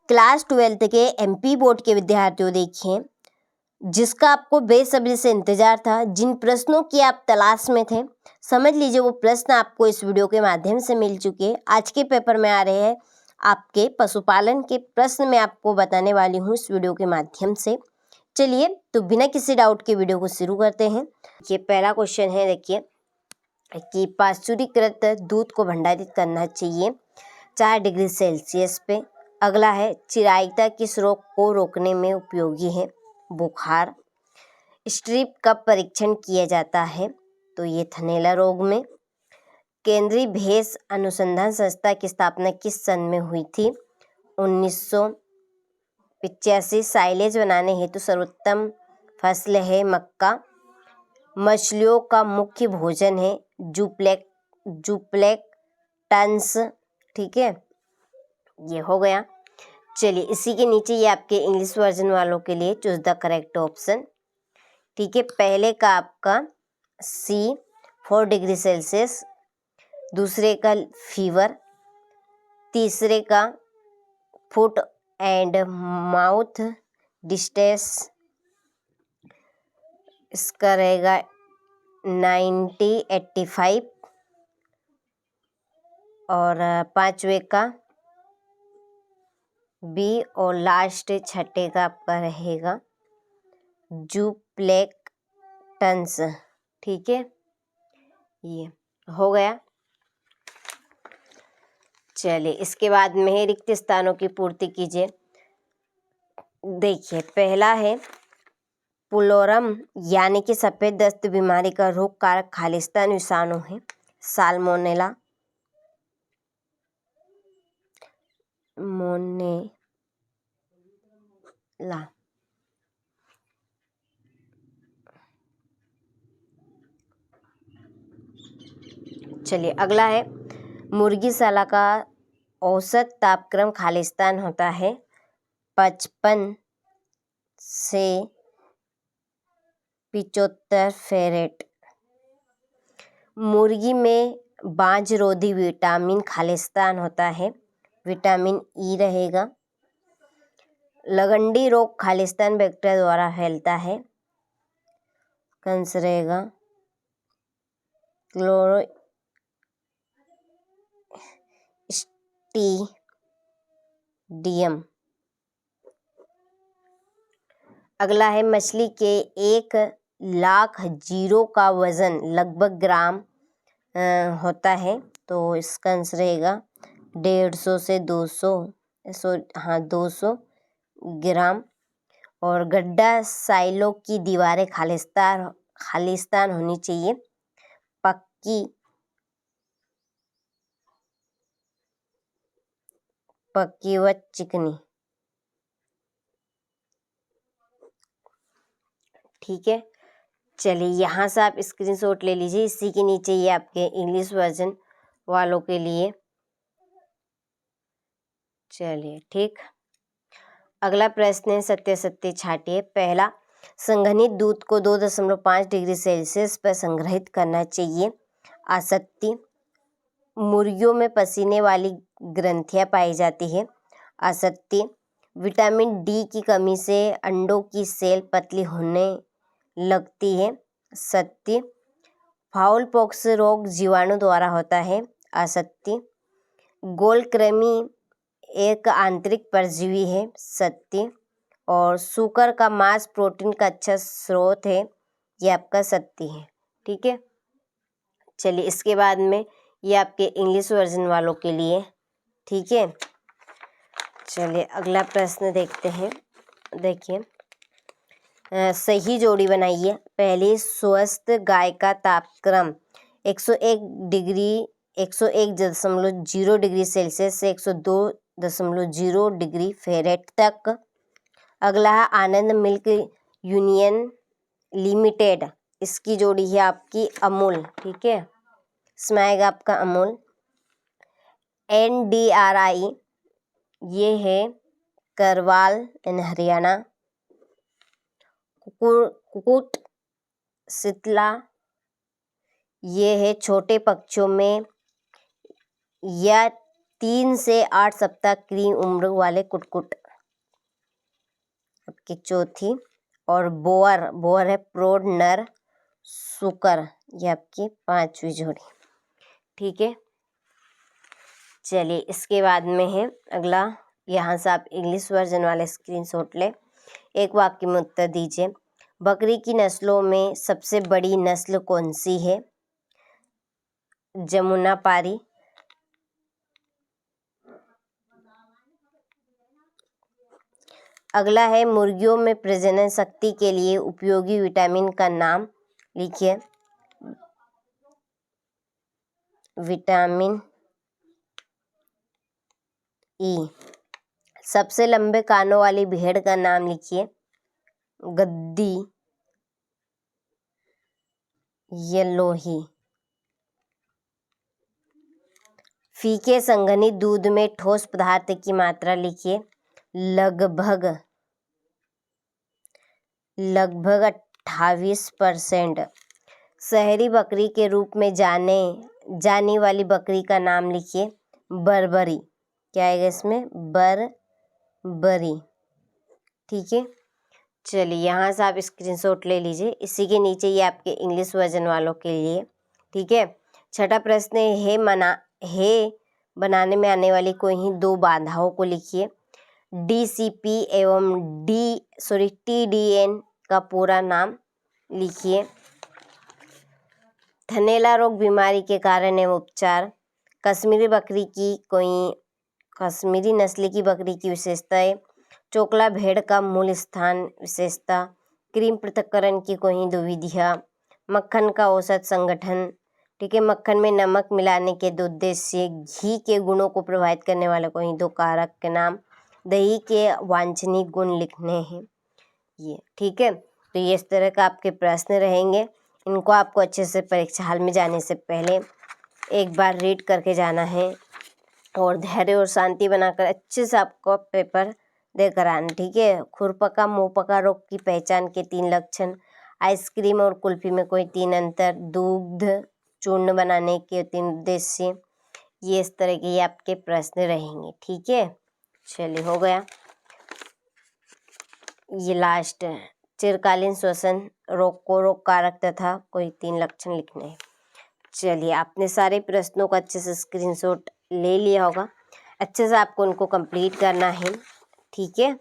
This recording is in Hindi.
क्लास 12th के एमपी बोर्ड के विद्यार्थियों, देखिए जिसका आपको बेसब्री से इंतजार था, जिन प्रश्नों की आप तलाश में थे, समझ लीजिए वो प्रश्न आपको इस वीडियो के माध्यम से मिल चुके हैं। आज के पेपर में आ रहे हैं आपके पशुपालन के प्रश्न मैं आपको बताने वाली हूँ इस वीडियो के माध्यम से। चलिए तो बिना किसी डाउट के वीडियो को शुरू करते हैं। ये पहला क्वेश्चन है, देखिए कि पाश्चुरीकृत दूध को भंडारित करना चाहिए 4 डिग्री सेल्सियस पे। अगला है चिरायता किस रोग को रोकने में उपयोगी है? बुखार। स्ट्रिप का परीक्षण किया जाता है, तो ये थनैला रोग में। केंद्रीय भैंस अनुसंधान संस्था की स्थापना किस सन में हुई थी? 1985। साइलेज बनाने हेतु सर्वोत्तम फसल है मक्का। मछलियों का मुख्य भोजन है जूप्लेक्टन्स। ठीक है, ये हो गया। चलिए इसी के नीचे ये आपके इंग्लिश वर्जन वालों के लिए चूज द करेक्ट ऑप्शन। ठीक है, पहले का आपका सी 4 डिग्री सेल्सियस, दूसरे का फीवर, तीसरे का फुट एंड माउथ डिस्ट्रेस, इसका रहेगा 85। और पांचवे का बी, और लास्ट छठे का आपका रहेगा जूप्लेक्टन्स। ठीक है, ये हो गया। चलिए इसके बाद में रिक्त स्थानों की पूर्ति कीजिए। देखिए पहला है पुलोरम यानी कि सफेद दस्त बीमारी का रोग कारक खालिस्तान विषाणु है साल्मोनेला। चलिए अगला है मुर्गीशाला का औसत तापक्रम खालिस्तान होता है 55 से 75 फ़ारेनहाइट। मुर्गी में बांझ रोधी विटामिन खालिस्तान होता है विटामिन ई रहेगा। लगंडी रोग खालिस्तान बैक्टीरिया द्वारा फैलता है, कंस रहेगा क्लोस्ट्रीडियम। अगला है मछली के 1 लाख जीरो का वजन लगभग ग्राम होता है, तो इसका आंसर रहेगा 150 से 200 ग्राम। और गड्ढा साइलो की दीवारें खालिस्तान होनी चाहिए, पक्की व चिकनी। ठीक है, चलिए यहाँ से आप स्क्रीनशॉट ले लीजिए। इसी के नीचे ये आपके इंग्लिश वर्जन वालों के लिए। चलिए ठीक, अगला प्रश्न है सत्यासत्य छाटिए। पहला, संघनित दूध को 2.5 डिग्री सेल्सियस पर संग्रहित करना चाहिए। असत्य, मुर्गियों में पसीने वाली ग्रंथियां पाई जाती है। असत्य, विटामिन डी की कमी से अंडों की सेल पतली होने लगती है। सत्य, फाउल पॉक्स रोग जीवाणु द्वारा होता है। असत्य, गोलकृमि एक आंतरिक परजीवी है। सत्य, और सूकर का मांस प्रोटीन का अच्छा स्रोत है, ये आपका सत्य है। ठीक है, चलिए इसके बाद में ये आपके इंग्लिश वर्जन वालों के लिए। ठीक है, चलिए अगला प्रश्न देखते हैं। देखिए सही जोड़ी बनाइए। पहली, स्वस्थ गाय का तापक्रम 101.0 डिग्री सेल्सियस से 102.0 डिग्री फ़ारेनहाइट तक। अगला है आनंद मिल्क यूनियन लिमिटेड, इसकी जोड़ी है आपकी अमूल। ठीक है, इसमें आएगा आपका अमूल। NDRI ये है करवाल इन हरियाणा। कुकुट शीतला ये है छोटे पक्षियों में या 3 से 8 सप्ताह की उम्र वाले कुटकुट, आपकी चौथी। और बोअर है प्रौढ़ नर सुकर, ये आपकी 5वीं जोड़ी। ठीक है, चलिए इसके बाद में है अगला। यहाँ से आप इंग्लिश वर्जन वाले स्क्रीनशॉट ले, एक वाक्य में उत्तर दीजिए। बकरी की नस्लों में सबसे बड़ी नस्ल कौन सी है? जमुनापारी, अगला है मुर्गियों में प्रजनन शक्ति के लिए उपयोगी विटामिन का नाम लिखिए। Vitamin E. सबसे लंबे कानों वाली भेड़ का नाम लिखिए। गद्दी यलोही। फीके संघनित दूध में ठोस पदार्थ की मात्रा लिखिए। लगभग 28%। शहरी बकरी के रूप में जाने वाली बकरी का नाम लिखिए। बर्बरी। क्या आएगा इसमें? बर्बरी। ठीक है, चलिए यहाँ से आप स्क्रीनशॉट ले लीजिए। इसी के नीचे ये आपके इंग्लिश वर्जन वालों के लिए। ठीक है, छठा प्रश्न है बनाने में आने वाली कोई ही 2 बाधाओं को लिखिए। DCP एवं TDN का पूरा नाम लिखिए। थनैला रोग बीमारी के कारण एवं उपचार। कश्मीरी नस्ल की बकरी की विशेषताएं। चोकला भेड़ का मूल स्थान विशेषता। क्रीम पृथक्करण की कोई 2 विधियाँ। मक्खन का औसत संगठन। ठीक है, मक्खन में नमक मिलाने के 2 उद्देश्य। घी के गुणों को प्रभावित करने वाले कोई 2 कारक के नाम। दही के वांछनीय गुण लिखने हैं ये। ठीक है, तो ये इस तरह का आपके प्रश्न रहेंगे। इनको आपको अच्छे से परीक्षा हॉल में जाने से पहले एक बार रीड करके जाना है और धैर्य और शांति बनाकर अच्छे से आपको पेपर देकर आना। ठीक है, खुरपका मुंहपका रोग की पहचान के 3 लक्षण। आइसक्रीम और कुल्फी में कोई 3 अंतर। दुग्ध चूर्ण बनाने के 3 उद्देश्य। ये इस तरह के आपके प्रश्न रहेंगे। ठीक है, चलिए हो गया। ये लास्ट है, चिरकालीन श्वसन रोग को रोग कारक तथा कोई 3 लक्षण लिखने हैं। चलिए, आपने सारे प्रश्नों का अच्छे से स्क्रीनशॉट ले लिया होगा। अच्छे से आपको उनको कंप्लीट करना है। ठीक है।